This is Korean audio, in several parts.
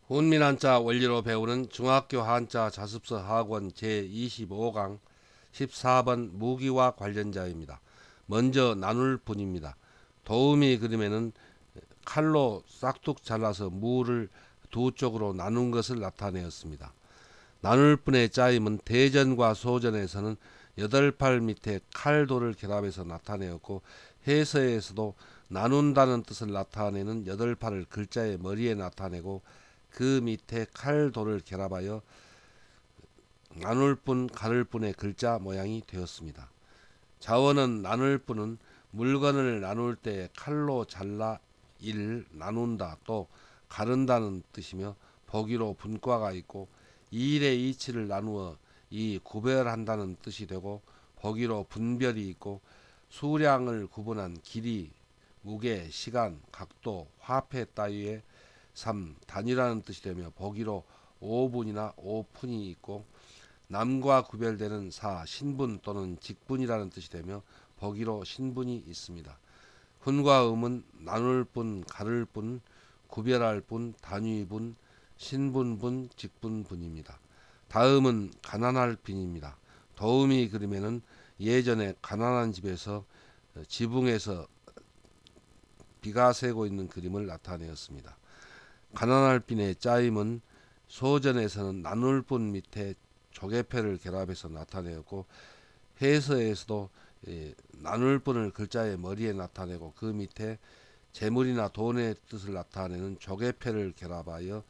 훈민 한자 원리로 배우는 중학교 한자 자습서 학원 제25강 14번 무기와 관련자입니다. 먼저 나눌 분입니다. 도우미 그림에는 칼로 싹둑 잘라서 무를 두 쪽으로 나눈 것을 나타내었습니다. 나눌 분의 짜임은 대전과 소전에서는 8팔 밑에 칼도를 결합해서 나타내었고, 해서에서도 나눈다는 뜻을 나타내는 8팔을 글자의 머리에 나타내고, 그 밑에 칼도를 결합하여 나눌 뿐 가를 뿐의 글자 모양이 되었습니다. 자원은 나눌 뿐은 물건을 나눌 때 칼로 잘라 나눈다 또 가른다는 뜻이며, 보기로 분과가 있고 일의 이치를 나누어 구별한다는 뜻이 되고, 보기로 분별이 있고 수량을 구분한 길이, 무게, 시간, 각도, 화폐 따위의 단위라는 뜻이 되며, 보기로 5분이나 5푼이 있고 남과 구별되는 신분 또는 직분이라는 뜻이 되며, 보기로 신분이 있습니다. 훈과 음은 나눌 분, 가를 분, 구별할 분, 단위분, 신분분, 직분분입니다. 다음은 가난할 빈입니다. 도우미 그림에는 예전에 가난한 집에서 지붕에서 비가 새고 있는 그림을 나타내었습니다. 가난할 빈의 짜임은 소전에서는 나눌 분 밑에 조개패를 결합해서 나타내었고, 해서에서도 나눌 분을 글자의 머리에 나타내고 그 밑에 재물이나 돈의 뜻을 나타내는 조개패를 결합하여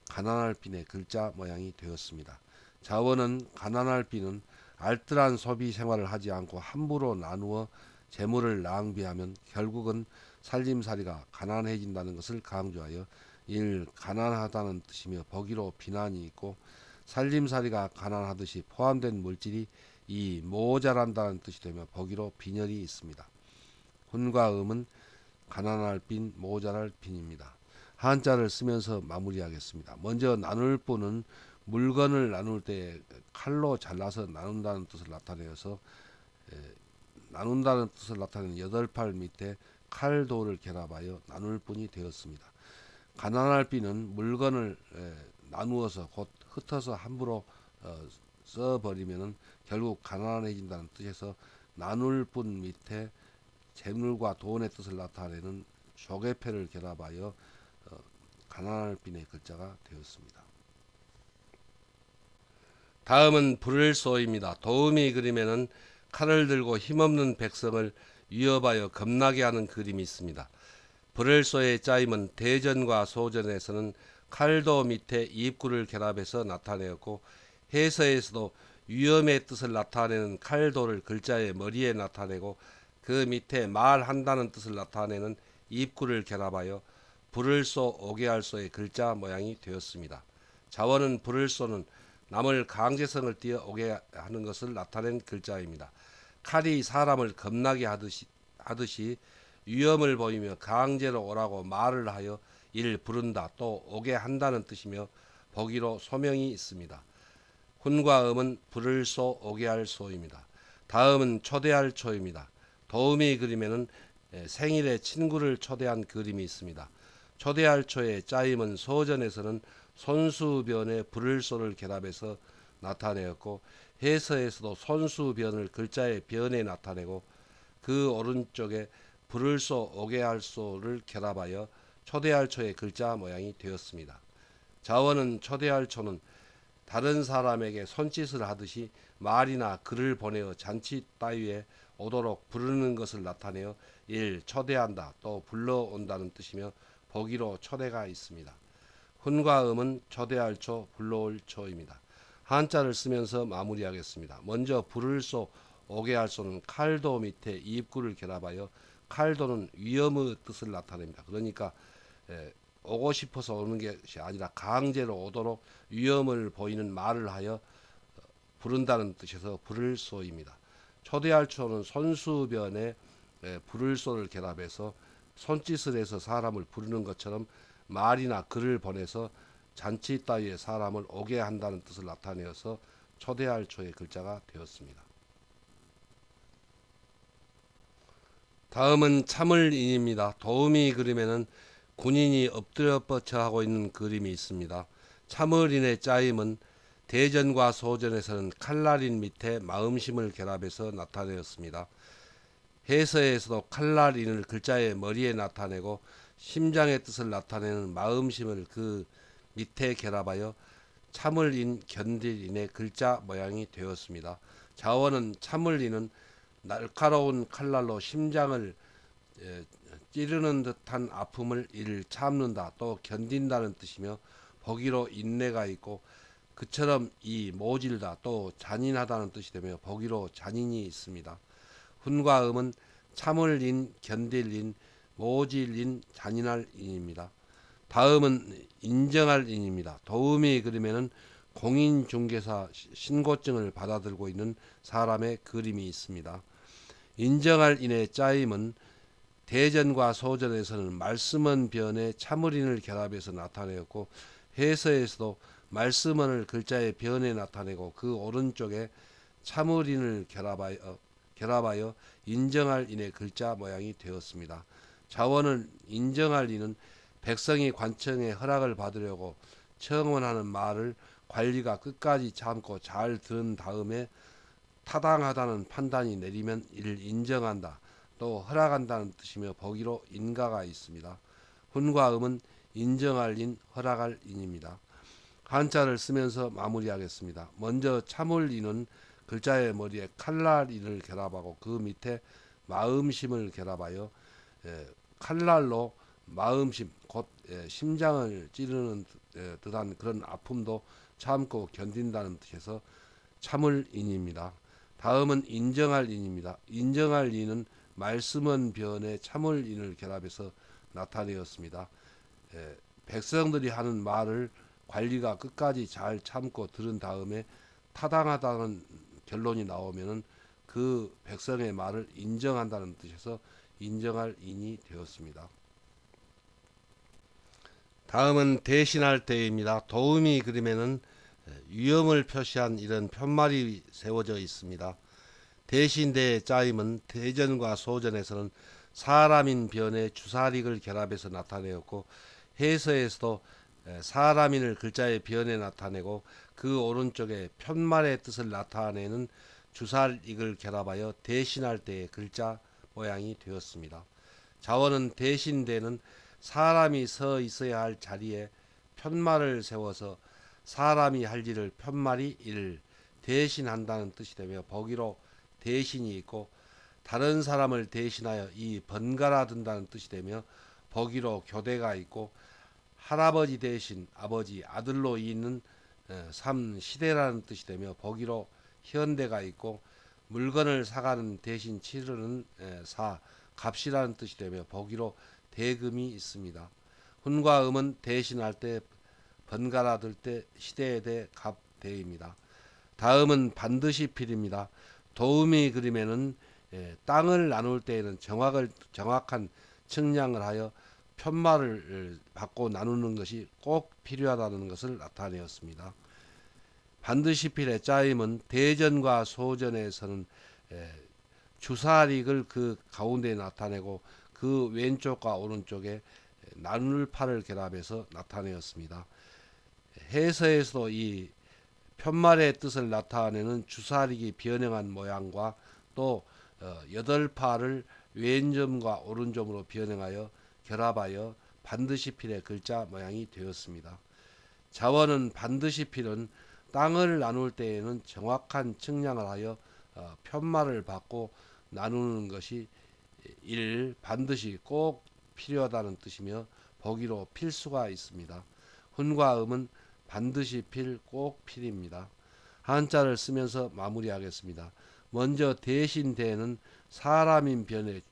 가난할 빈의 글자 모양이 되었습니다. 자원은 가난할 빈은 알뜰한 소비 생활을 하지 않고 함부로 나누어 재물을 낭비하면 결국은 살림살이가 가난해진다는 것을 강조하여 가난하다는 뜻이며, 보기로 비난이 있고 살림살이가 가난하듯이 포함된 물질이 모자란다는 뜻이 되며, 보기로 빈혈이 있습니다. 훈과 음은 가난할 빈, 모자랄 빈입니다. 한자를 쓰면서 마무리하겠습니다. 먼저 나눌 분은 물건을 나눌 때 칼로 잘라서 나눈다는 뜻을 나타내어서 나눈다는 뜻을 나타내는 8팔 밑에 칼도를 결합하여 나눌 분이 되었습니다. 가난할 빈은 물건을 나누어서 곧 흩어서 함부로 써버리면 결국 가난해진다는 뜻에서 나눌 분 밑에 재물과 돈의 뜻을 나타내는 조개패를 결합하여 가난할 빈의 글자가 되었습니다. 다음은 불을소입니다. 도우미 그림에는 칼을 들고 힘없는 백성을 위협하여 겁나게 하는 그림이 있습니다. 불을소의 짜임은 대전과 소전에서는 칼도 밑에 입구를 결합해서 나타내었고, 해서에서도 위험의 뜻을 나타내는 칼도를 글자의 머리에 나타내고 그 밑에 말한다는 뜻을 나타내는 입구를 결합하여 불을소, 오게할소의 글자 모양이 되었습니다. 자원은 불을소는 남을 강제성을 띠어 오게 하는 것을 나타낸 글자입니다. 칼이 사람을 겁나게 하듯이 위험을 보이며 강제로 오라고 말을 하여 부른다 또 오게 한다는 뜻이며, 보기로 소명이 있습니다. 훈과 음은 불을소, 오게할 소입니다. 다음은 초대할 초입니다. 도우미 그림에는 생일에 친구를 초대한 그림이 있습니다. 초대할 초의 짜임은 소전에서는 손수변에 불을소를 결합해서 나타내었고, 해서에서도 손수변을 글자의 변에 나타내고 그 오른쪽에 불을소, 오게할소를 결합하여 초대할 초의 글자 모양이 되었습니다. 자원은 초대할 초는 다른 사람에게 손짓을 하듯이 말이나 글을 보내어 잔치 따위에 오도록 부르는 것을 나타내어 초대한다 또 불러온다는 뜻이며, 보기로 초대가 있습니다. 훈과 음은 초대할 초, 불러올 초입니다. 한자를 쓰면서 마무리하겠습니다. 먼저 불을소, 오게할소는 칼도 밑에 입구를 결합하여 칼도는 위험의 뜻을 나타냅니다. 그러니까 오고 싶어서 오는 것이 아니라 강제로 오도록 위험을 보이는 말을 하여 부른다는 뜻에서 불을소입니다. 초대할 초는 손수변에 불을소를 결합해서 손짓을 해서 사람을 부르는 것처럼 말이나 글을 보내서 잔치 따위에 사람을 오게 한다는 뜻을 나타내어서 초대할 초의 글자가 되었습니다. 다음은 참을인입니다. 도우미 그림에는 군인이 엎드려 뻗쳐 하고 있는 그림이 있습니다. 참을인의 짜임은 대전과 소전에서는 칼날인 밑에 마음심을 결합해서 나타내었습니다. 해서에서도 칼날인을 글자의 머리에 나타내고 심장의 뜻을 나타내는 마음심을 그 밑에 결합하여 참을인 견딜인의 글자 모양이 되었습니다. 자원은 참을인은 날카로운 칼날로 심장을 찌르는 듯한 아픔을 이를 참는다 또 견딘다는 뜻이며 보기로 인내가 있고 그처럼 이 모질다 또 잔인하다는 뜻이 되며 보기로 잔인이 있습니다. 훈과 음은 참을인, 견딜인, 모질인, 잔인할 인입니다. 다음은 인정할 인입니다. 도우미 그림에는 공인중개사 신고증을 받아들고 있는 사람의 그림이 있습니다. 인정할 인의 짜임은 대전과 소전에서는 말씀은 변에 참을인을 결합해서 나타내었고 해서에서도 말씀은을 글자의 변에 나타내고 그 오른쪽에 참을인을 결합하여 인정할 인의 글자 모양이 되었습니다. 자원은 인정할 인은 백성이 관청의 허락을 받으려고 청원하는 말을 관리가 끝까지 참고 잘 들은 다음에 타당하다는 판단이 내리면 이를 인정한다 또 허락한다는 뜻이며 보기로 인가가 있습니다. 훈과 음은 인정할 인, 허락할 인입니다. 한자를 쓰면서 마무리하겠습니다. 먼저 참을 인은 글자의 머리에 칼날 인을 결합하고 그 밑에 마음심을 결합하여 칼날로 마음심 곧 심장을 찌르는 듯한 그런 아픔도 참고 견딘다는 뜻에서 참을 인입니다. 다음은 인정할 인입니다. 인정할 인은 말씀은 변에 참을 인을 결합해서 나타내었습니다. 백성들이 하는 말을 관리가 끝까지 잘 참고 들은 다음에 타당하다는 결론이 나오면은 그 백성의 말을 인정한다는 뜻에서 인정할 인이 되었습니다. 다음은 대신할 때입니다. 도우미 그림에는 위험을 표시한 이런 편말이 세워져 있습니다. 대신대의 짜임은 대전과 소전에서는 사람인 변에 주사릭을 결합해서 나타내었고 해서에서도 사람인을 글자의 변에 나타내고 그 오른쪽에 편말의 뜻을 나타내는 주사릭을 결합하여 대신할 때의 글자 모양이 되었습니다. 자원은 대신대는 사람이 서 있어야 할 자리에 편말을 세워서 사람이 할 일을 편말이 이를 대신한다는 뜻이 되며 보기로 대신이 있고 다른 사람을 대신하여 이 번갈아 든다는 뜻이 되며 보기로 교대가 있고 할아버지 대신 아버지 아들로 있는 삼시대라는 뜻이 되며 보기로 현대가 있고 물건을 사가는 대신 치르는 사 값이라는 뜻이 되며 보기로 대금이 있습니다. 훈과 음은 대신할 때 번갈아 들 때 시대에 대해 갑대입니다. 다음은 반드시 필입니다. 도우미 그림에는 땅을 나눌 때에는 정확한 측량을 하여 편말을 받고 나누는 것이 꼭 필요하다는 것을 나타내었습니다. 반드시 필의 짜임은 대전과 소전에서는 주사릭을 그 가운데에 나타내고 그 왼쪽과 오른쪽에 나눌 팔을 결합해서 나타내었습니다. 해서에서도 이 편말의 뜻을 나타내는 주사릭이 변형한 모양과 또 여덟 팔을 왼점과 오른점으로 변형하여 결합하여 반드시 필의 글자 모양이 되었습니다. 자원은 반드시 필은 땅을 나눌 때에는 정확한 측량을 하여 편말을 받고 나누는 것이 반드시 꼭 필요하다는 뜻이며 보기로 필수가 있습니다. 훈과 음은 반드시 필, 꼭 필입니다. 한자를 쓰면서 마무리하겠습니다. 먼저 대신대는 사람인 변에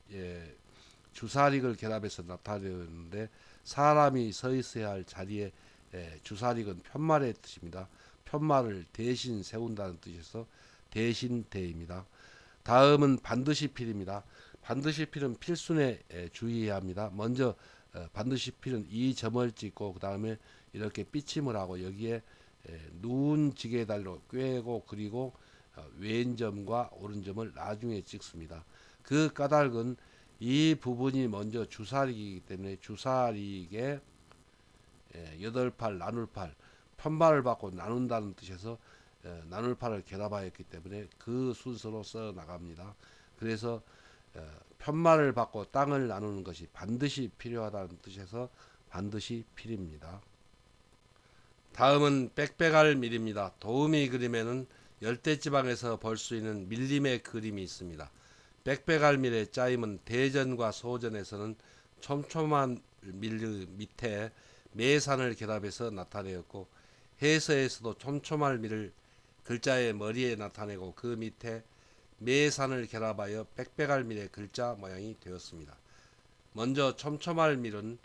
주사릭을 결합해서 나타내는데 사람이 서 있어야 할 자리에 주사릭은 편말의 뜻입니다. 편말을 대신 세운다는 뜻에서 대신대입니다. 다음은 반드시 필입니다. 반드시 필은 필순에 주의해야 합니다. 먼저 반드시 필은 이 점을 찍고 그 다음에 이렇게 삐침을 하고 여기에 누운 지게달로 꿰고 그리고 왼점과 오른점을 나중에 찍습니다. 그 까닭은 이 부분이 먼저 주사리이기 때문에 주사리에 여덟 팔 나눌 팔 편발을 받고 나눈다는 뜻에서 나눌 팔을 결합하였기 때문에 그 순서로 써 나갑니다. 그래서 편말을 받고 땅을 나누는 것이 반드시 필요하다는 뜻에서 반드시 필입니다. 다음은 빽빽할 밀입니다. 도우미 그림에는 열대지방에서 볼 수 있는 밀림의 그림이 있습니다. 빽빽할 밀의 짜임은 대전과 소전에서는 촘촘한 밀 밑에 매산을 결합해서 나타내었고, 해서에서도 촘촘한 밀을 글자의 머리에 나타내고 그 밑에 매산을 결합하여 빽빽할 밀의 글자 모양이 되었습니다. 먼저 촘촘할 밀은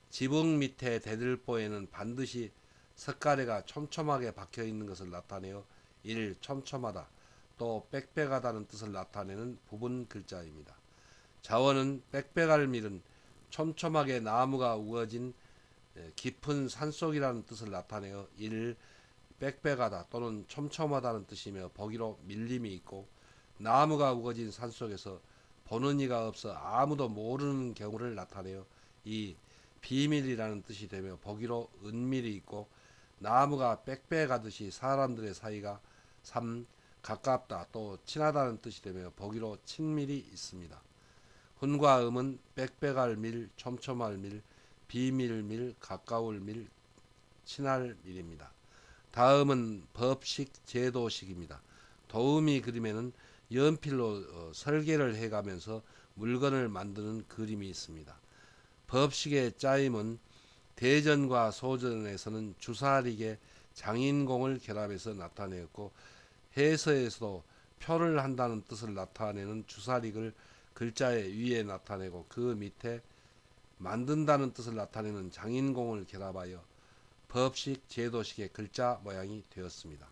지붕 밑에 대들보에는 반드시 석가래가 촘촘하게 박혀 있는 것을 나타내어 이를 촘촘하다, 또 빽빽하다는 뜻을 나타내는 부분 글자입니다. 자원은 빽빽할 밀은 촘촘하게 나무가 우거진 깊은 산속이라는 뜻을 나타내어 이를 빽빽하다 또는 촘촘하다는 뜻이며 보기로 밀림이 있고, 나무가 우거진 산속에서 보는 이가 없어 아무도 모르는 경우를 나타내어 이 비밀이라는 뜻이 되며 보기로 은밀이 있고, 나무가 빽빽하듯이 사람들의 사이가 삼 가깝다 또 친하다는 뜻이 되며 보기로 친밀이 있습니다. 훈과 음은 빽빽할 밀, 촘촘할 밀, 비밀밀, 가까울 밀, 친할 밀입니다. 다음은 법식, 제도식입니다. 도우미 그림에는 연필로 설계를 해가면서 물건을 만드는 그림이 있습니다. 법식의 짜임은 대전과 소전에서는 주사릭의 장인공을 결합해서 나타내었고, 해서에서도 표를 한다는 뜻을 나타내는 주사릭을 글자의 위에 나타내고 그 밑에 만든다는 뜻을 나타내는 장인공을 결합하여 법식, 제도식의 글자 모양이 되었습니다.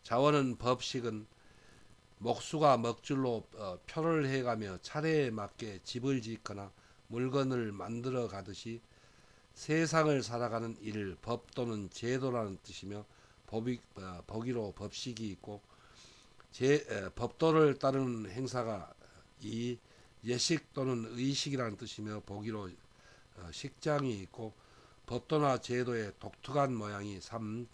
자원은 법식은 목수가 먹줄로 표를 해가며 차례에 맞게 집을 짓거나 물건을 만들어 가듯이 세상을 살아가는 일, 법 또는 제도라는 뜻이며 보기로 법식이 있고, 법도를 따르는 행사가 이 예식 또는 의식이라는 뜻이며 보기로 식장이 있고, 법도나 제도의 독특한 모양이 3.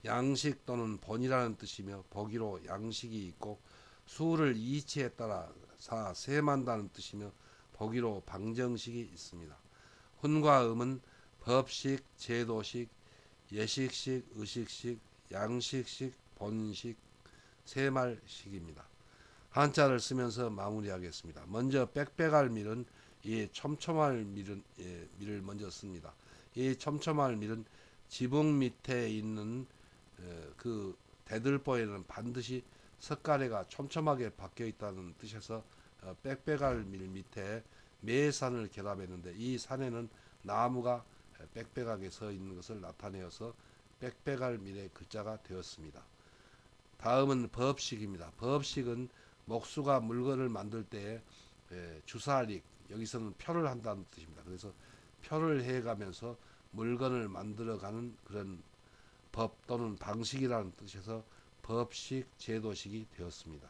양식 또는 본이라는 뜻이며 보기로 양식이 있고, 수를 이치에 따라 4. 세만다는 뜻이며 보기로 방정식이 있습니다. 훈과 음은 법식, 제도식, 예식식, 의식식, 양식식, 본식, 세말식입니다. 한자를 쓰면서 마무리하겠습니다. 먼저 빽빽할 밀은 이 촘촘할 밀을 먼저 씁니다. 이 촘촘할 밀은 지붕 밑에 있는 그 대들보에는 반드시 석가래가 촘촘하게 박혀 있다는 뜻에서 빽빽할 밀 밑에 매산을 결합했는데, 이 산에는 나무가 빽빽하게 서 있는 것을 나타내어서 빽빽할 밀의 글자가 되었습니다. 다음은 법식입니다. 법식은 목수가 물건을 만들 때 주사릭, 여기서는 표를 한다는 뜻입니다. 그래서 표를 해가면서 물건을 만들어가는 그런 법 또는 방식이라는 뜻에서 법식, 제도식이 되었습니다.